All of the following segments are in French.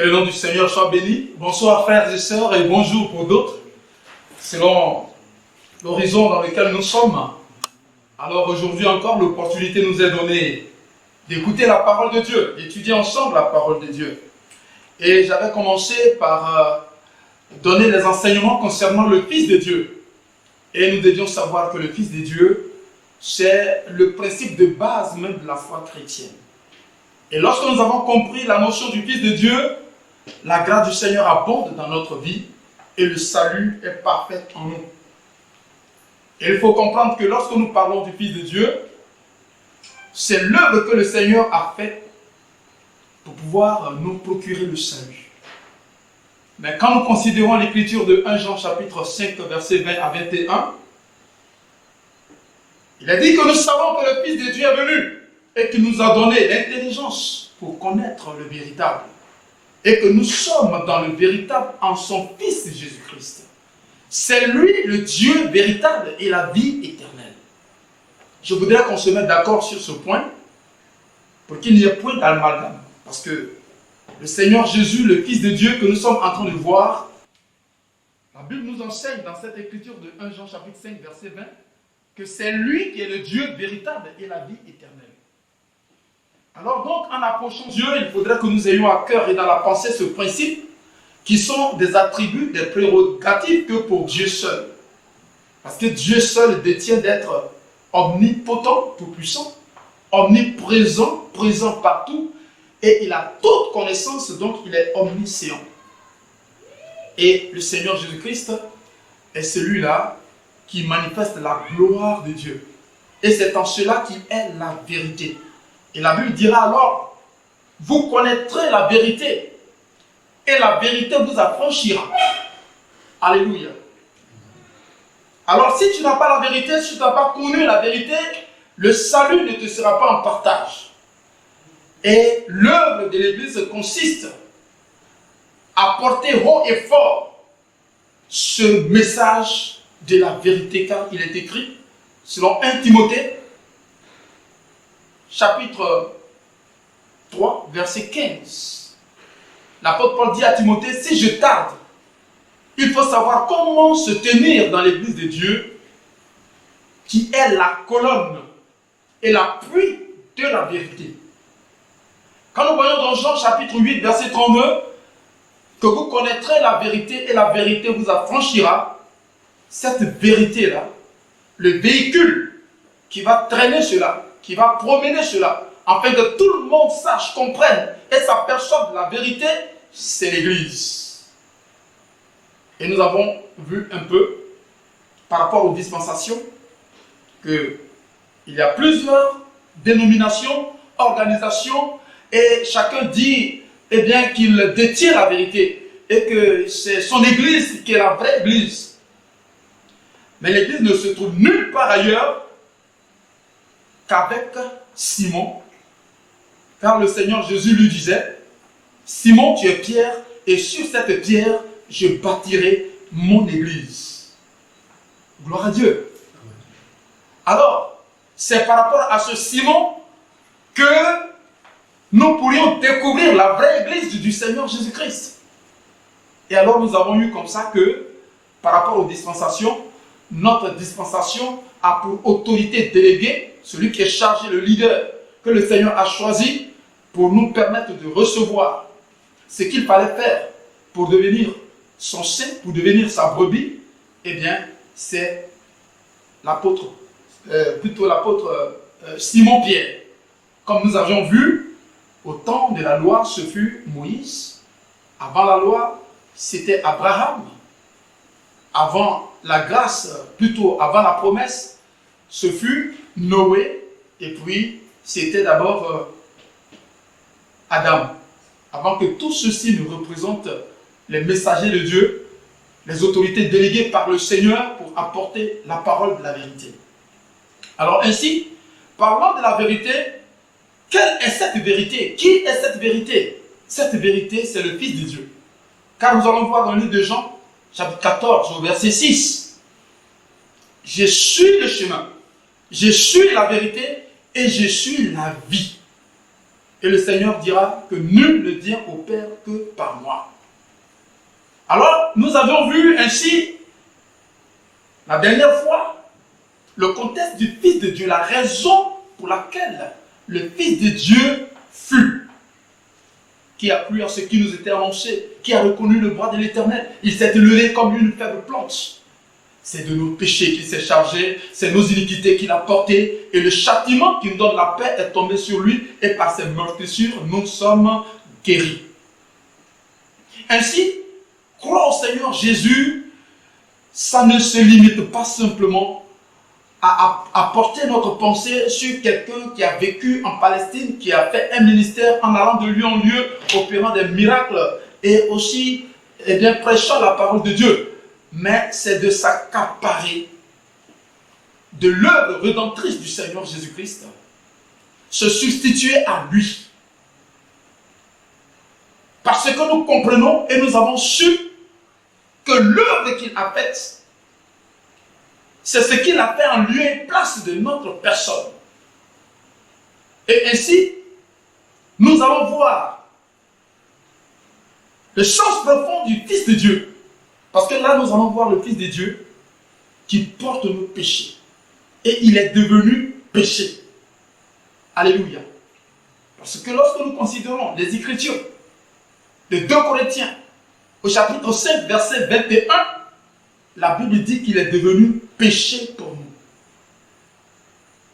Que le nom du Seigneur soit béni. Bonsoir frères et sœurs et bonjour pour d'autres, selon l'horizon dans lequel nous sommes. Alors aujourd'hui encore, l'opportunité nous est donnée d'écouter la parole de Dieu, d'étudier ensemble la parole de Dieu. Et j'avais commencé par donner les enseignements concernant le Fils de Dieu. Et nous devions savoir que le Fils de Dieu, c'est le principe de base même de la foi chrétienne. Et lorsque nous avons compris la notion du Fils de Dieu, la grâce du Seigneur abonde dans notre vie et le salut est parfait en nous. Et il faut comprendre que lorsque nous parlons du Fils de Dieu, c'est l'œuvre que le Seigneur a faite pour pouvoir nous procurer le salut. Mais quand nous considérons l'écriture de 1 Jean chapitre 5 versets 20 à 21, il a dit que nous savons que le Fils de Dieu est venu et qu'il nous a donné l'intelligence pour connaître le véritable. Et que nous sommes dans le véritable en son Fils Jésus-Christ. C'est lui le Dieu véritable et la vie éternelle. Je voudrais qu'on se mette d'accord sur ce point pour qu'il n'y ait point d'amalgame. Parce que le Seigneur Jésus, le Fils de Dieu que nous sommes en train de voir, la Bible nous enseigne dans cette écriture de 1 Jean chapitre 5 verset 20 que c'est lui qui est le Dieu véritable et la vie éternelle. Alors donc, en approchant Dieu, il faudrait que nous ayons à cœur et dans la pensée ce principe qui sont des attributs, des prérogatives que pour Dieu seul. Parce que Dieu seul détient d'être omnipotent, tout-puissant, omniprésent, présent partout, et il a toute connaissance, donc il est omniscient. Et le Seigneur Jésus-Christ est celui-là qui manifeste la gloire de Dieu. Et c'est en cela qu'il est la vérité. Et la Bible dira alors, vous connaîtrez la vérité, et la vérité vous affranchira. Alléluia. Alors si tu n'as pas la vérité, si tu n'as pas connu la vérité, le salut ne te sera pas en partage. Et l'œuvre de l'Église consiste à porter haut et fort ce message de la vérité, car il est écrit, selon 1 Timothée, chapitre 3, verset 15. L'apôtre Paul dit à Timothée, si je tarde, il faut savoir comment se tenir dans l'église de Dieu, qui est la colonne et l'appui de la vérité. Quand nous voyons dans Jean chapitre 8, verset 32, que vous connaîtrez la vérité et la vérité vous affranchira, cette vérité-là, le véhicule qui va traîner cela, qui va promener cela, afin que tout le monde sache, comprenne et s'aperçoive de la vérité, c'est l'Église. Et nous avons vu un peu, par rapport aux dispensations, qu'il y a plusieurs dénominations, organisations, et chacun dit eh bien, qu'il détient la vérité, et que c'est son Église qui est la vraie Église. Mais l'Église ne se trouve nulle part ailleurs qu'avec Simon, car le Seigneur Jésus lui disait, Simon, tu es Pierre, et sur cette pierre, je bâtirai mon Église. Gloire à Dieu. Alors, c'est par rapport à ce Simon que nous pourrions découvrir la vraie Église du Seigneur Jésus-Christ. Et alors, nous avons eu comme ça que, par rapport aux dispensations, notre dispensation a pour autorité déléguée celui qui est chargé, le leader que le Seigneur a choisi pour nous permettre de recevoir ce qu'il fallait faire pour devenir son saint, pour devenir sa brebis. Eh bien, c'est l'apôtre, Simon-Pierre. Comme nous avions vu, au temps de la loi, ce fut Moïse. Avant la loi, c'était Abraham. Avant la grâce, plutôt avant la promesse, ce fut Noé, et puis c'était d'abord Adam. Avant que tout ceci ne représente les messagers de Dieu, les autorités déléguées par le Seigneur pour apporter la parole de la vérité. Alors ainsi, parlant de la vérité, quelle est cette vérité? Qui est cette vérité? Cette vérité, c'est le Fils de Dieu. Car nous allons voir dans le livre de Jean, chapitre 14, au verset 6. Je suis le chemin, je suis la vérité et je suis la vie. Et le Seigneur dira que nul ne vient au Père que par moi. Alors, nous avons vu ainsi, la dernière fois, le contexte du Fils de Dieu, la raison pour laquelle le Fils de Dieu fut, qui a cru à ce qui nous était annoncé, qui a reconnu le bras de l'Éternel. Il s'est élevé comme une faible plante. C'est de nos péchés qu'il s'est chargé, c'est nos iniquités qu'il a portées, et le châtiment qui nous donne la paix est tombé sur lui, et par ses meurtrissures, nous sommes guéris. Ainsi, croire au Seigneur Jésus, ça ne se limite pas simplement à porter notre pensée sur quelqu'un qui a vécu en Palestine, qui a fait un ministère en allant de lieu en lieu, opérant des miracles, et aussi bien prêchant la parole de Dieu. Mais c'est de s'accaparer de l'œuvre rédemptrice du Seigneur Jésus-Christ, se substituer à lui. Parce que nous comprenons et nous avons su que l'œuvre qu'il a faite, c'est ce qu'il a fait en lieu et place de notre personne. Et ainsi, nous allons voir le sens profond du Fils de Dieu. Parce que là, nous allons voir le Fils de Dieu qui porte nos péchés. Et il est devenu péché. Alléluia. Parce que lorsque nous considérons les Écritures de 2 Corinthiens, au chapitre 5, verset 21, la Bible dit qu'il est devenu péché pour nous.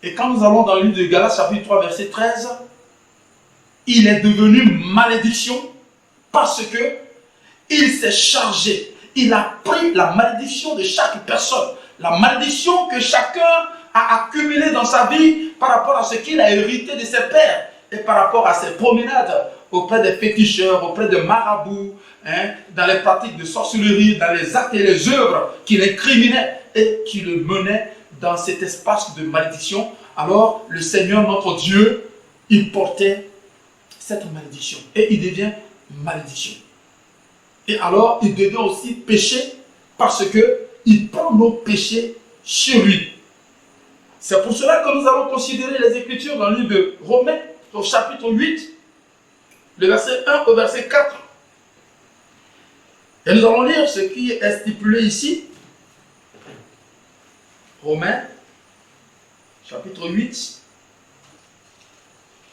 Et quand nous allons dans le livre de Galates, chapitre 3, verset 13, il est devenu malédiction parce que il s'est chargé. Il a pris la malédiction de chaque personne. La malédiction que chacun a accumulée dans sa vie par rapport à ce qu'il a hérité de ses pères et par rapport à ses promenades auprès des féticheurs, auprès de marabouts, dans les pratiques de sorcellerie, dans les actes et les œuvres qu'il incriminait et qui le menaient dans cet espace de malédiction. Alors, le Seigneur, notre Dieu, il portait cette malédiction et il devient malédiction. Et alors, il devient aussi péché parce qu'il prend nos péchés sur lui. C'est pour cela que nous allons considérer les Écritures dans le livre de Romains, au chapitre 8, le verset 1 au verset 4. Et nous allons lire ce qui est stipulé ici. Romains, chapitre 8,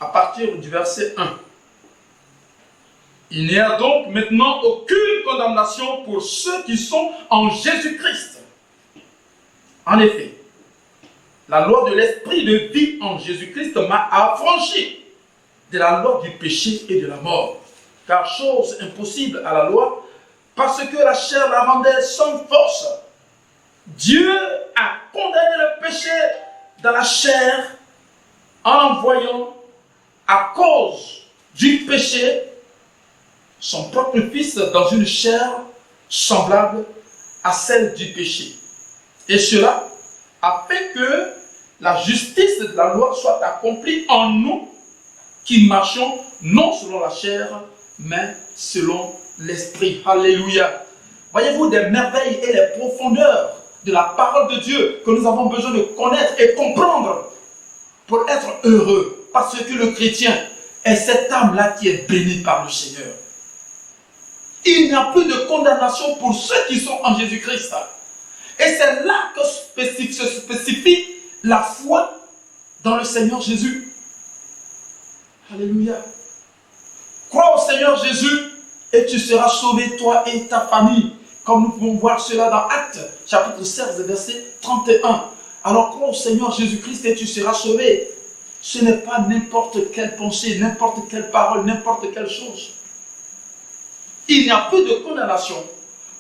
à partir du verset 1. Il n'y a donc maintenant aucune condamnation pour ceux qui sont en Jésus-Christ. En effet, la loi de l'esprit de vie en Jésus-Christ m'a affranchi de la loi du péché et de la mort. Car chose impossible à la loi, parce que la chair la rendait sans force. Dieu a condamné le péché dans la chair en envoyant à cause du péché son propre fils dans une chair semblable à celle du péché. Et cela afin que la justice de la loi soit accomplie en nous qui marchons non selon la chair, mais selon l'esprit. Alléluia. Voyez-vous des merveilles et les profondeurs de la parole de Dieu que nous avons besoin de connaître et comprendre pour être heureux. Parce que le chrétien est cette âme-là qui est bénie par le Seigneur. Il n'y a plus de condamnation pour ceux qui sont en Jésus-Christ. Et c'est là que se spécifie la foi dans le Seigneur Jésus. Alléluia. Crois au Seigneur Jésus et tu seras sauvé, toi et ta famille. Comme nous pouvons voir cela dans Actes, chapitre 16, verset 31. Alors crois au Seigneur Jésus-Christ et tu seras sauvé. Ce n'est pas n'importe quelle pensée, n'importe quelle parole, n'importe quelle chose. Il n'y a plus de condamnation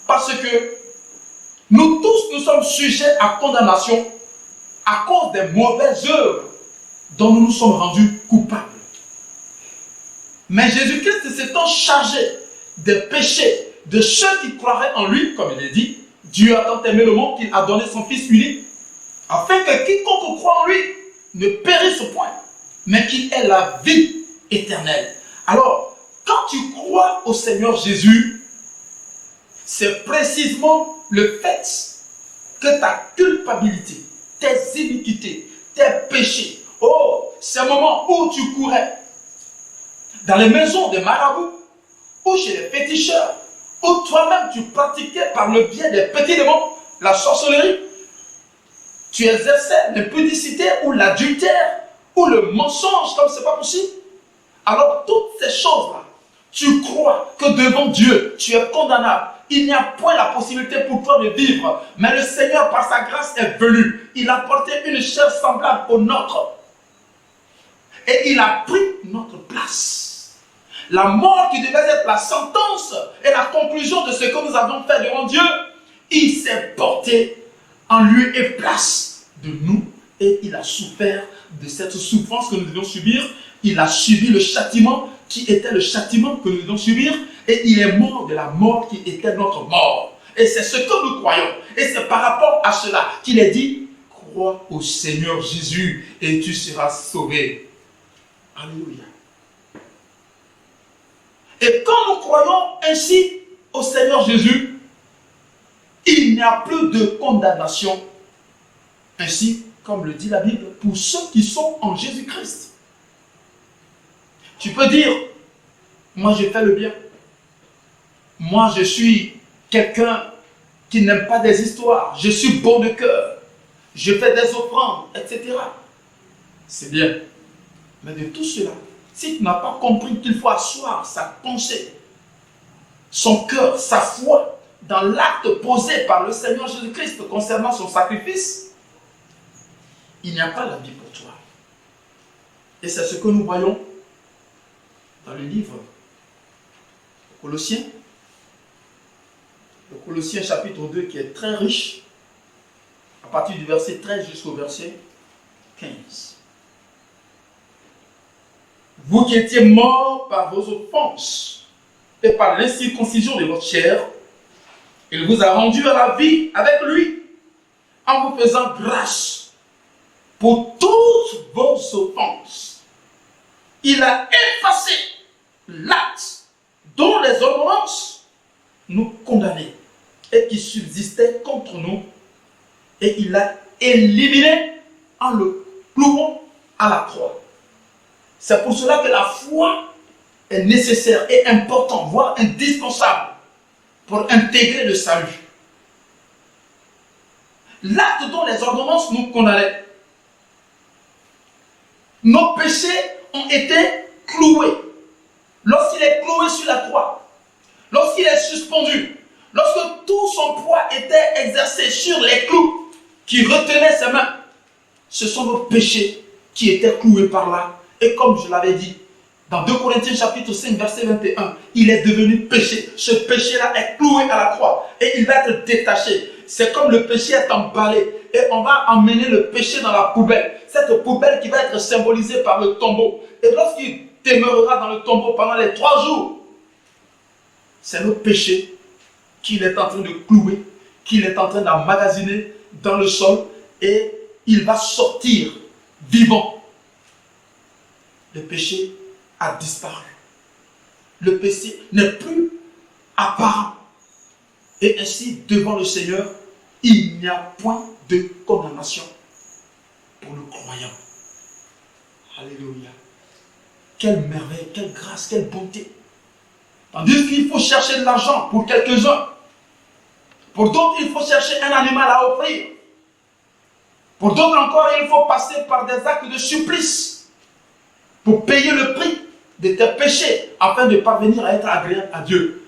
parce que nous tous, nous sommes sujets à condamnation à cause des mauvaises œuvres dont nous nous sommes rendus coupables. Mais Jésus-Christ s'étant chargé des péchés de ceux qui croiraient en lui, comme il est dit, Dieu a tant aimé le monde qu'il a donné son Fils unique, afin que quiconque croit en lui ne périsse point, mais qu'il ait la vie éternelle. Alors, quand tu crois au Seigneur Jésus, c'est précisément le fait que ta culpabilité, tes iniquités, tes péchés, ces moments où tu courais dans les maisons des marabouts, ou chez les féticheurs, où toi-même tu pratiquais par le biais des petits démons la sorcellerie, tu exerçais l'impudicité ou l'adultère ou le mensonge comme c'est pas possible. Alors toutes ces choses-là, tu crois que devant Dieu, tu es condamnable. Il n'y a point la possibilité pour toi de vivre. Mais le Seigneur, par sa grâce, est venu. Il a porté une chair semblable au nôtre. Et il a pris notre place. La mort qui devait être la sentence et la conclusion de ce que nous avons fait devant Dieu, il s'est porté en lieu et place de nous. Et il a souffert de cette souffrance que nous devions subir. Il a subi le châtiment qui était le châtiment que nous devions subir. Et il est mort de la mort qui était notre mort. Et c'est ce que nous croyons. Et c'est par rapport à cela qu'il est dit, crois au Seigneur Jésus et tu seras sauvé. Alléluia. Et quand nous croyons ainsi au Seigneur Jésus, il n'y a plus de condamnation. Ainsi, comme le dit la Bible, pour ceux qui sont en Jésus-Christ. Tu peux dire, moi j'ai fait le bien. Moi je suis quelqu'un qui n'aime pas des histoires. Je suis bon de cœur. Je fais des offrandes, etc. C'est bien. Mais de tout cela, si tu n'as pas compris qu'il faut asseoir sa pensée, son cœur, sa foi, dans l'acte posé par le Seigneur Jésus-Christ concernant son sacrifice, il n'y a pas la vie pour toi. Et c'est ce que nous voyons dans le livre de Colossiens. Le Colossiens chapitre 2 qui est très riche, à partir du verset 13 jusqu'au verset 15. Vous qui étiez morts par vos offenses et par l'incirconcision de votre chair, il vous a rendu à la vie avec lui, en vous faisant grâce pour toutes vos offenses. Il a effacé l'acte dont les ordonnances nous condamnaient et qui subsistait contre nous, et il l'a éliminé en le clouant à la croix. C'est pour cela que la foi est nécessaire et importante, voire indispensable pour intégrer le salut. L'acte dont les ordonnances nous condamnaient, nos péchés ont été cloués. Lorsqu'il est cloué sur la croix, lorsqu'il est suspendu, lorsque tout son poids était exercé sur les clous qui retenaient ses mains, ce sont nos péchés qui étaient cloués par là. Et comme je l'avais dit, dans 2 Corinthiens chapitre 5 verset 21, il est devenu péché. Ce péché-là est cloué à la croix et il va être détaché. C'est comme le péché est emballé et on va emmener le péché dans la poubelle. Cette poubelle qui va être symbolisée par le tombeau. Et lorsqu'il demeurera dans le tombeau pendant les 3 jours, c'est le péché qu'il est en train de clouer, qu'il est en train d'emmagasiner dans le sol et il va sortir vivant. Le péché a disparu. Le péché n'est plus apparent. Et ainsi, devant le Seigneur, il n'y a point de condamnation pour le croyant. Alléluia. Quelle merveille, quelle grâce, quelle bonté. Tandis qu'il faut chercher de l'argent pour quelques-uns. Pour d'autres, il faut chercher un animal à offrir. Pour d'autres encore, il faut passer par des actes de supplice pour payer le prix de tes péchés afin de parvenir à être agréable à Dieu.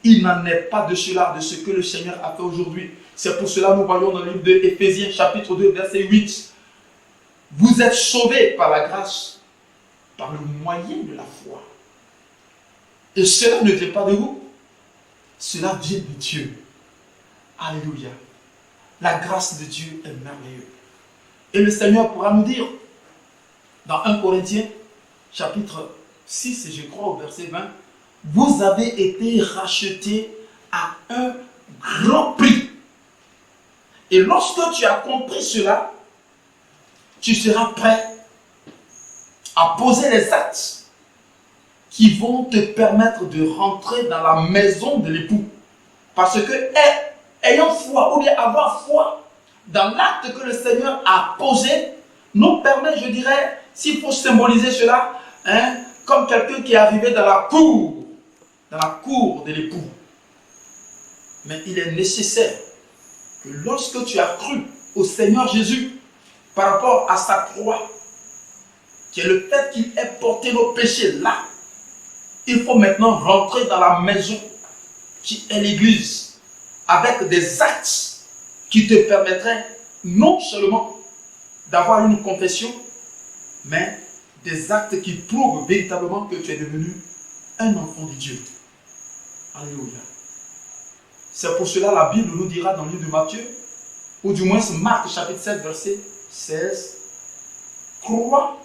Il n'en est pas de cela, de ce que le Seigneur a fait aujourd'hui. C'est pour cela que nous voyons dans le livre de Éphésiens chapitre 2 verset 8. Vous êtes sauvés par la grâce, par le moyen de la foi. Et cela ne vient pas de vous, cela vient de Dieu. Alléluia. La grâce de Dieu est merveilleuse. Et le Seigneur pourra nous dire, dans 1 Corinthiens, chapitre 6, je crois, au verset 20, vous avez été rachetés à un grand prix. Et lorsque tu as compris cela, tu seras prêt à poser les actes qui vont te permettre de rentrer dans la maison de l'époux. Parce que ayant foi, ou bien avoir foi dans l'acte que le Seigneur a posé, nous permet, je dirais, s'il faut symboliser cela, comme quelqu'un qui est arrivé dans la cour de l'époux. Mais il est nécessaire que lorsque tu as cru au Seigneur Jésus par rapport à sa croix, qui est le fait qu'il ait porté nos péchés là, il faut maintenant rentrer dans la maison qui est l'église avec des actes qui te permettraient non seulement d'avoir une confession, mais des actes qui prouvent véritablement que tu es devenu un enfant de Dieu. Alléluia. C'est pour cela la Bible nous dira dans le livre de Matthieu, ou du moins Marc chapitre 7 verset 16, crois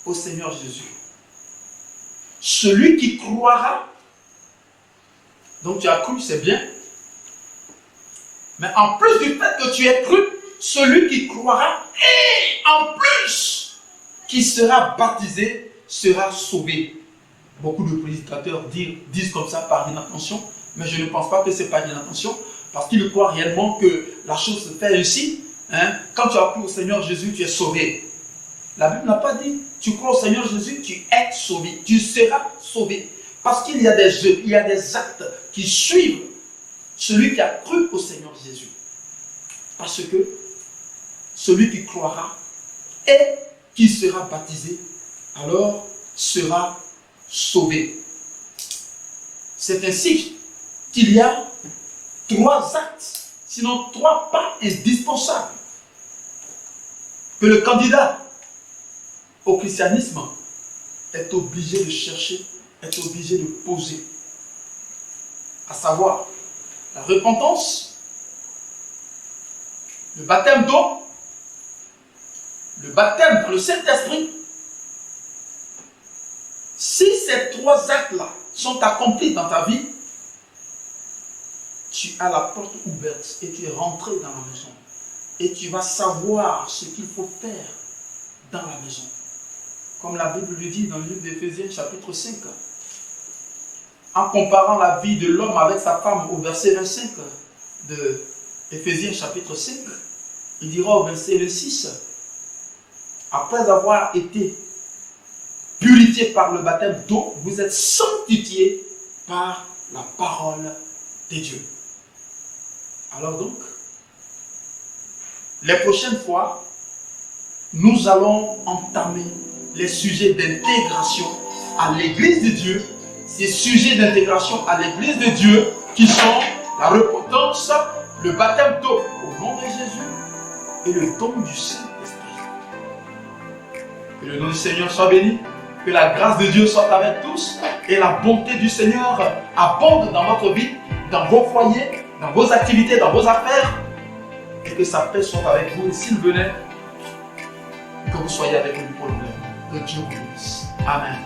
au Seigneur Jésus. Celui qui croira, donc tu as cru, c'est bien, mais en plus du fait que tu aies cru, celui qui croira et en plus qui sera baptisé sera sauvé. Beaucoup de prédicateurs disent comme ça par inattention, mais je ne pense pas que c'est par inattention, parce qu'ils croient réellement que la chose se fait ainsi. Quand tu as cru au Seigneur Jésus, tu es sauvé. La Bible n'a pas dit, tu crois au Seigneur Jésus, tu es sauvé, tu seras sauvé. Parce qu'il y a des œuvres, il y a des actes qui suivent celui qui a cru au Seigneur Jésus. Parce que celui qui croira et qui sera baptisé, alors sera sauvé. C'est ainsi qu'il y a 3 actes, sinon 3 pas indispensables que le candidat au christianisme est obligé de chercher, est obligé de poser. À savoir, la repentance, le baptême d'eau, le baptême dans le Saint-Esprit. Si ces 3 actes-là sont accomplis dans ta vie, tu as la porte ouverte et tu es rentré dans la maison. Et tu vas savoir ce qu'il faut faire dans la maison. Comme la Bible le dit dans le livre d'Éphésiens chapitre 5. En comparant la vie de l'homme avec sa femme au verset 25 de Éphésiens chapitre 5, il dira au verset 26, après avoir été purifié par le baptême d'eau, vous êtes sanctifiés par la parole de Dieu. Alors donc, les prochaines fois, nous allons entamer les sujets d'intégration à l'Église de Dieu, ces sujets d'intégration à l'Église de Dieu qui sont la repentance, le baptême d'eau au nom de Jésus et le don du Saint-Esprit. Que le nom du Seigneur soit béni, que la grâce de Dieu soit avec tous et la bonté du Seigneur abonde dans votre vie, dans vos foyers, dans vos activités, dans vos affaires, et que sa paix soit avec vous. Et s'il venait, que vous soyez avec lui pour le même. Que Dieu vous bénisse. Amen.